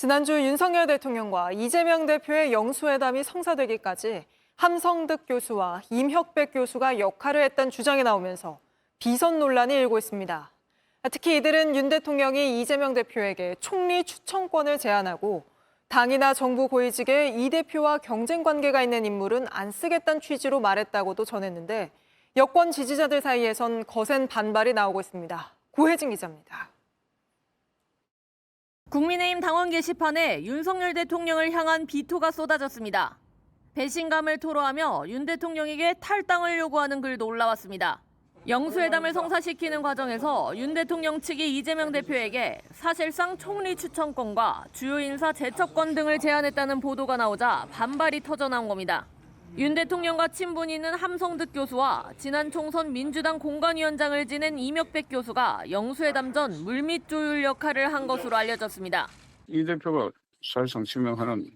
지난주 윤석열 대통령과 이재명 대표의 영수회담이 성사되기까지 함성득 교수와 임혁백 교수가 역할을 했다는 주장이 나오면서 비선 논란이 일고 있습니다. 특히 이들은 윤 대통령이 이재명 대표에게 총리 추천권을 제안하고 당이나 정부 고위직에 이 대표와 경쟁 관계가 있는 인물은 안 쓰겠다는 취지로 말했다고도 전했는데 여권 지지자들 사이에선 거센 반발이 나오고 있습니다. 고혜진 기자입니다. 국민의힘 당원 게시판에 윤석열 대통령을 향한 비토가 쏟아졌습니다. 배신감을 토로하며 윤 대통령에게 탈당을 요구하는 글도 올라왔습니다. 영수회담을 성사시키는 과정에서 윤 대통령 측이 이재명 대표에게 사실상 총리 추천권과 주요 인사 제척권 등을 제안했다는 보도가 나오자 반발이 터져나온 겁니다. 윤 대통령과 친분이 있는 함성득 교수와 지난 총선 민주당 공관위원장을 지낸 임혁백 교수가 영수회담 전 물밑 조율 역할을 한 것으로 알려졌습니다. 이 대표가 사실상 지명하는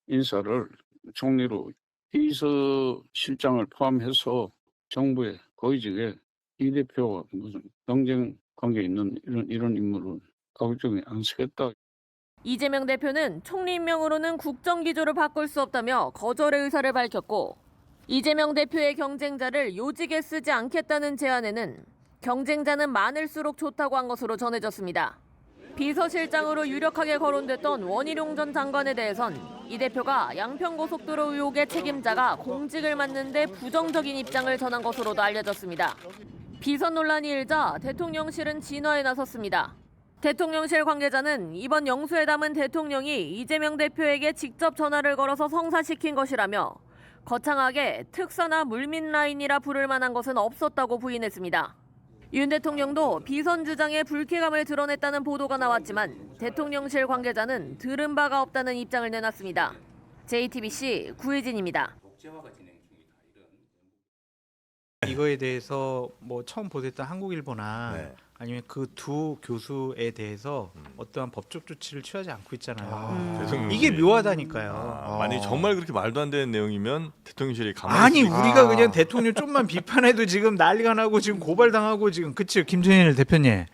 인사를 총리로 비서실장을 포함해서 정부의 고위직에 이 대표와 무슨 경쟁 관계에 있는 이런 인물은 가급적이면 안 쓰겠다. 이재명 대표는 총리 임명으로는 국정기조를 바꿀 수 없다며 거절의 의사를 밝혔고 이재명 대표의 경쟁자를 요직에 쓰지 않겠다는 제안에는 경쟁자는 많을수록 좋다고 한 것으로 전해졌습니다. 비서실장으로 유력하게 거론됐던 원희룡 전 장관에 대해선 이 대표가 양평고속도로 의혹의 책임자가 공직을 맡는 데 부정적인 입장을 전한 것으로도 알려졌습니다. 비선 논란이 일자 대통령실은 진화에 나섰습니다. 대통령실 관계자는 이번 영수회담은 대통령이 이재명 대표에게 직접 전화를 걸어서 성사시킨 것이라며 거창하게 특사나 물밑 라인이라 부를 만한 것은 없었다고 부인했습니다. 윤 대통령도 비선 주장에 불쾌감을 드러냈다는 보도가 나왔지만 대통령실 관계자는 들은 바가 없다는 입장을 내놨습니다. JTBC 구혜진입니다. 이거에 대해서 뭐 처음 보도했던 한국일보나 네. 아니면 그 두 교수에 대해서 어떠한 법적 조치를 취하지 않고 있잖아요. 대통령실이. 이게 묘하다니까요. 만약에 정말 그렇게 말도 안 되는 내용이면 대통령실이 가만히 아니 있을 수 우리가 그냥 대통령 좀만 비판해도 지금 난리가 나고 지금 고발당하고 지금 그치 김준일 대표님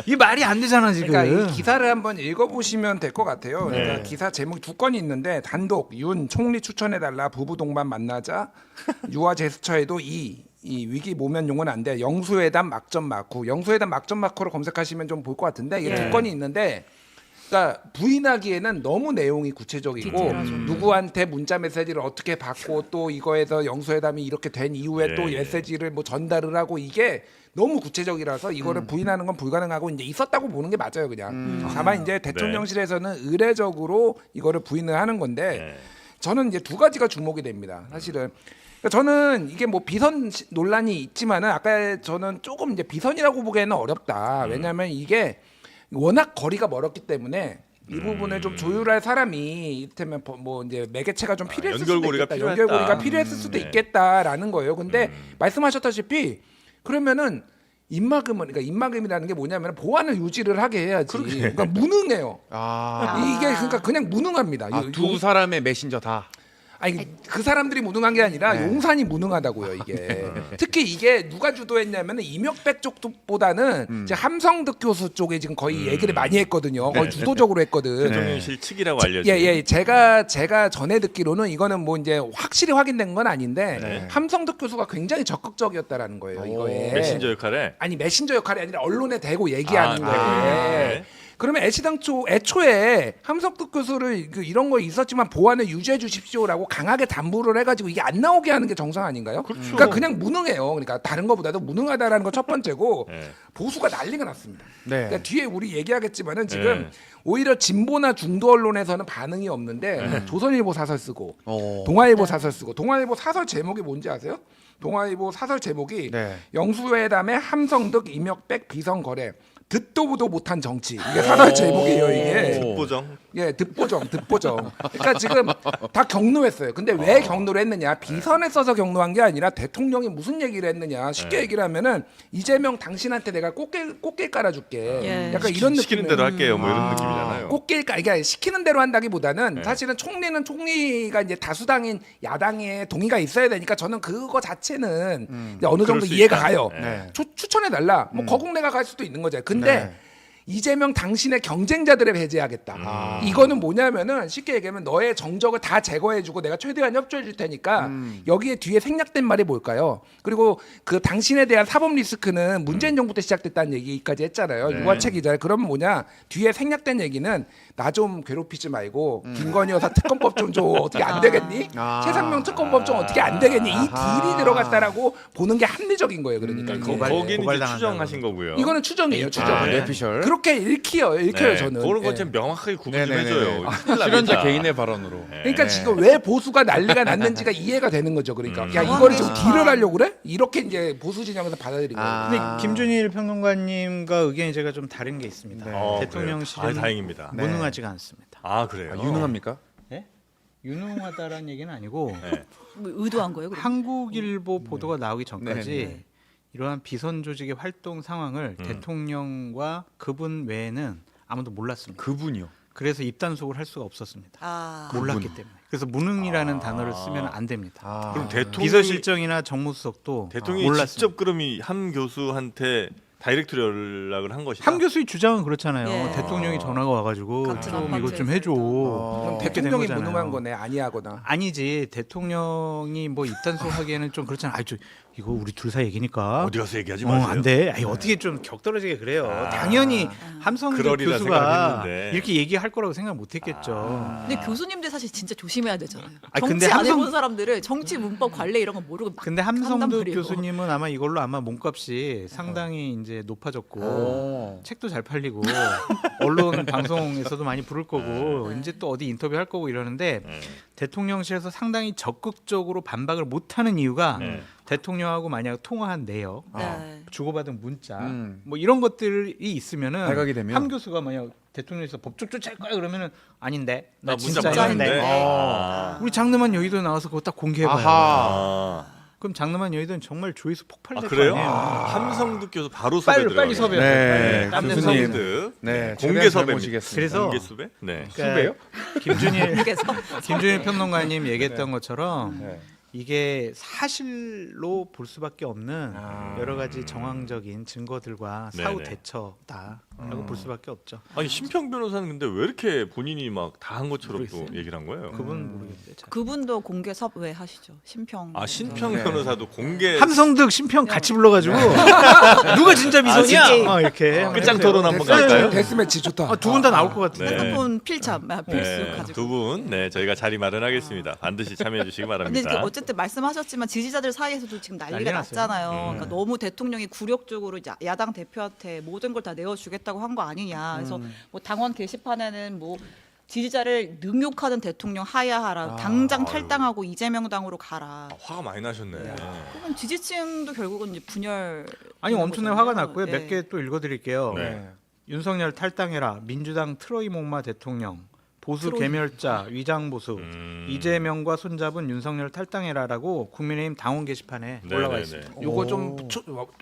이 말이 안 되잖아 지금. 그러니까 이 기사를 한번 읽어보시면 될 것 같아요. 그러니까 네. 기사 제목 두 건이 있는데 단독 윤 총리 추천해달라 부부 동반 만나자 유아 제스처에도 이 위기 모면 용어는 안 돼. 영수회담 막점 마쿠. 영수회담 막점 마쿠로 검색하시면 좀 볼 것 같은데 이게 두 건이 있는데 그러니까 부인하기에는 너무 내용이 구체적이고 누구한테 문자 메시지를 어떻게 받고 또 이거에서 영수회담이 이렇게 된 이후에 또 메시지를 뭐 전달을 하고 이게 너무 구체적이라서 이거를 부인하는 건 불가능하고 이제 있었다고 보는 게 맞아요 그냥. 다만 이제 대통령실에서는 의례적으로 이거를 부인을 하는 건데 저는 이제 두 가지가 주목이 됩니다. 사실은. 그러니까 저는 이게 뭐 비선 논란이 있지만은 아까 저는 조금 이제 비선이라고 보기에는 어렵다. 왜냐하면 이게 워낙 거리가 멀었기 때문에 이 부분을 좀 조율할 사람이 이를테면 뭐 이제 매개체가 좀 필요했을 수도 연결고리가 있겠다. 필요했다. 연결고리가 필요했을 수도 네. 있겠다라는 거예요. 근데 말씀하셨다시피 그러면은 그러니까 입막음이라는 게 뭐냐면 보안을 유지를 하게 해야지. 그러니까 무능해요. 이게 그러니까 그냥 무능합니다. 두 사람의 메신저 다. 아니 그 사람들이 무능한 게 아니라 용산이 무능하다고요 이게. 특히 이게 누가 주도했냐면 임혁백 쪽보다는 이제 함성득 교수 쪽에 지금 거의 얘기를 많이 했거든요. 거의 주도적으로 했거든. 대통령실 측이라고 알려져. 예, 제가 전에 듣기로는 이거는 뭐 이제 확실히 확인된 건 아닌데 함성득 교수가 굉장히 적극적이었다라는 거예요 이거에. 메신저 역할에. 아니 메신저 역할이 아니라 언론에 대고 얘기하는 거예요. 네. 그러면 애초에 함성득 교수를 이런 거 있었지만 보안을 유지해 주십시오라고 강하게 당부를 해가지고 이게 안 나오게 하는 게 정상 아닌가요? 그러니까 그냥 무능해요. 그러니까 다른 것보다도 무능하다라는 거 첫 번째고 보수가 난리가 났습니다. 그러니까 뒤에 우리 얘기하겠지만은 지금 오히려 진보나 중도 언론에서는 반응이 없는데 조선일보 사설 쓰고 동아일보 사설 쓰고 동아일보 사설 제목이 뭔지 아세요? 동아일보 사설 제목이 영수회담의 함성득 임혁백 비선 거래 듣도 보도 못한 정치 이게 사설 제목이에요 이게. 듣보정. 예, 듣보정. 그러니까 지금 다 경로했어요. 근데 왜 경로를 했느냐? 비선에 써서 경로한 게 아니라 대통령이 무슨 얘기를 했느냐? 쉽게 얘기를 하면은 이재명 당신한테 내가 꽃길 깔아줄게. 약간 이런 느낌. 시키는 대로 할게요. 뭐 이런 느낌이잖아요. 꽃길 이게 시키는 대로 한다기보다는 사실은 총리는 총리가 이제 다수당인 야당에 동의가 있어야 되니까 저는 그거 자체는 이제 어느 정도 수 이해가 있다. 가요. 추천해 달라. 뭐 거국내가 갈 수도 있는 거죠. 근데 이재명 당신의 경쟁자들을 배제하겠다. 이거는 뭐냐면은 쉽게 얘기하면 너의 정적을 다 제거해주고 내가 최대한 협조해줄 테니까 여기에 뒤에 생략된 말이 뭘까요? 그리고 그 당신에 대한 사법 리스크는 문재인 정부 때 시작됐다는 얘기까지 했잖아요. 네. 유화체 기자. 그러면 뭐냐? 뒤에 생략된 얘기는 나 좀 괴롭히지 말고 김건희 여사 특검법 좀 어떻게 안 되겠니? 최상명 특검법 좀 어떻게 안 되겠니? 이 딜이 들어갔다라고 보는 게 합리적인 거예요. 그러니까 이게. 거기는 이제 고발당한다고. 추정하신 거고요. 이거는 추정이에요. 추정. 네. 뇌피셜. 그렇게 읽혀요 저는. 그런 예. 것좀 명확하게 구분 좀 네네네. 해줘요. 큰일 납니다. 출연자 개인의 발언으로. 네. 그러니까 지금 왜 보수가 난리가 났는지가 이해가 되는 거죠. 그러니까 야 이거를 지금 딜을 하려고 그래? 이렇게 이제 보수 진영에서 받아들인 거예요. 근데 김준일 평론가님과 의견이 제가 좀 다른 게 있습니다. 네. 대통령실은 그래요? 다행입니다. 무능하지가 않습니다. 아 그래요. 유능합니까? 예? 유능하다라는 얘기는 아니고 네. 뭐 의도한 거예요? 그럼? 한국일보 보도가 나오기 전까지 네. 이러한 비선 조직의 활동 상황을 대통령과 그분 외에는 아무도 몰랐습니다. 그분이요. 그래서 입단속을 할 수가 없었습니다. 아, 몰랐기 때문에. 그래서 무능이라는 단어를 쓰면 안 됩니다. 그럼 대통령이 비서실장이나 정무수석도 대통령이 몰랐습니다. 직접 그럼이 함 교수한테 다이렉트로 연락을 한 것이다. 함 교수의 주장은 그렇잖아요. 예. 대통령이 전화가 와가지고 같은 좀 이것 아파트에서 좀 해줘. 그럼 그렇게 된 대통령이 거잖아요. 무능한 거네. 아니하거나. 아니지 대통령이 뭐 입단속하기에는 좀 그렇잖아. 아저 이거 우리 둘 사이 얘기니까. 어디 가서 얘기하지 마세요. 안 돼. 아니, 어떻게 좀 격떨어지게 그래요. 당연히 함성득 그러리라 교수가 생각했는데. 이렇게 얘기할 거라고 생각 못했겠죠. 근데 교수님들 사실 진짜 조심해야 되잖아요. 아, 정치 근데 안 함성- 해본 사람들은 정치 문법 관례 이런 거 모르고 막 근데 한단 함성득 말이에요. 교수님은 아마 이걸로 아마 몸값이 상당히 이제 높아졌고 책도 잘 팔리고 언론 방송에서도 많이 부를 거고 이제 또 어디 인터뷰 할 거고 이러는데 대통령실에서 상당히 적극적으로 반박을 못하는 이유가 네. 대통령하고 만약 통화한 내역, 네. 주고받은 문자, 뭐 이런 것들이 있으면은 발각이 되면? 함 교수가 만약 대통령에서 법적 조치할 거야 그러면은 아닌데 나 나 문자 진짜 보냈는데. 했는데 우리 장르만 여의도 나와서 그거 딱 공개해봐요. 아, 그럼 장르만 여의도는 정말 조회수 폭발될 거 그래요? 아니에요. 함성득 교수 바로 섭외 빨리 들어가요. 섭외. 네, 땀 교수님. 냄새. 함성득 네, 공개 섭외. 모시겠습니다. 그래서 공개 수배? 네. 그러니까 김준일 그래서 김준일 평론가님 얘기했던 것처럼 네. 이게 사실로 볼 수밖에 없는 여러 가지 정황적인 증거들과 사후 네네. 대처다라고 볼 수밖에 없죠. 아니 심평 변호사는 근데 왜 이렇게 본인이 막 다 한 것처럼 또 모르겠어요. 얘기를 한 거예요? 그분 모르겠어요. 잘. 그분도 공개 섭외 하시죠. 신평. 아 신평 네. 변호사도 공개 함성득 심평 같이 불러가지고 누가 진짜 미선이야? 진짜? 이렇게 끝장 토론 한번 데스매치, 갈까요? 데스매치 좋다. 두 분 다 나올 것 같은데. 네. 핸드폰 필참 필수 가지고. 두 분, 네 저희가 자리 마련하겠습니다. 반드시 참여해 주시기 근데 바랍니다. 그 어쨌든 말씀하셨지만 지지자들 사이에서도 지금 난리가 난리 났어요. 났잖아요. 그러니까 너무 대통령이 굴욕적으로 이제 야당 대표한테 모든 걸 다 내어주겠다고 한 거 아니냐. 그래서 뭐 당원 게시판에는 뭐 지지자를 능욕하는 대통령 하야하라. 당장 아유. 탈당하고 이재명 당으로 가라. 화가 많이 나셨네. 그럼 지지층도 결국은 이제 분열. 아니 엄청나게 화가 났고요. 네. 몇 개 또 읽어드릴게요. 네. 윤석열 탈당해라. 민주당 트로이 목마 대통령. 보수 트로이. 개멸자 위장 보수. 이재명과 손잡은 윤석열 탈당해라라고 국민의힘 당원 게시판에 네, 올라와 네, 있습니다. 네. 요거 좀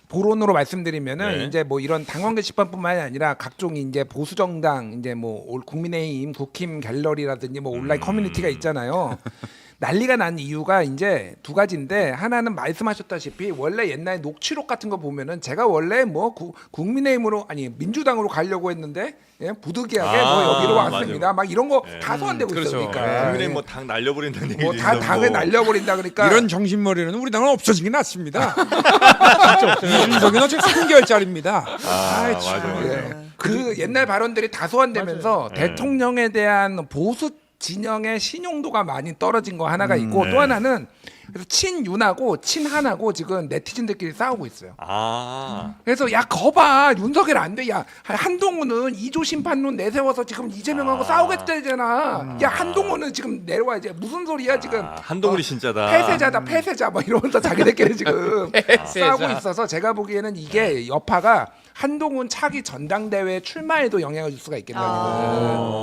보론으로 말씀드리면은 네. 이제 뭐 이런 당원 게시판뿐만이 아니라 각종 이제 보수 정당 이제 뭐 국민의힘 국힘 갤러리라든지 뭐 온라인 커뮤니티가 있잖아요. 난리가 난 이유가 이제 두 가지인데 하나는 말씀하셨다시피 원래 옛날 녹취록 같은 거 보면은 제가 원래 뭐 국민의힘으로 아니 민주당으로 가려고 했는데 예, 부득이하게 뭐 여기로 왔습니다. 막 이런 거 다 소환되고 그렇죠. 있으니까 국민의힘 뭐 당 날려버린다는 얘기 뭐 다 당을 날려버린다 그러니까 이런 정신머리는 우리 당은 없어지긴 낫습니다. 이준석이는 지금 3개월짜리입니다. 아, 맞아요. 예. 그 옛날 발언들이 다 소환되면서 대통령에 대한 보수 진영의 신용도가 많이 떨어진 거 하나가 있고 또 하나는 그래서 친윤하고 친한하고 지금 네티즌들끼리 싸우고 있어요. 아, 그래서 야 거봐 윤석열 안 돼. 야 한동훈은 2조 심판론 내세워서 지금 이재명하고 싸우겠다잖아. 야 한동훈은 지금 내려와야지. 무슨 소리야 지금. 한동훈이 진짜다. 폐쇄자다 폐쇄자 뭐 이러면서 자기들끼리 지금 싸우고 있어서 제가 보기에는 이게 여파가 한동훈 차기 전당대회 출마에도 영향을 줄 수가 있겠다는 거예요.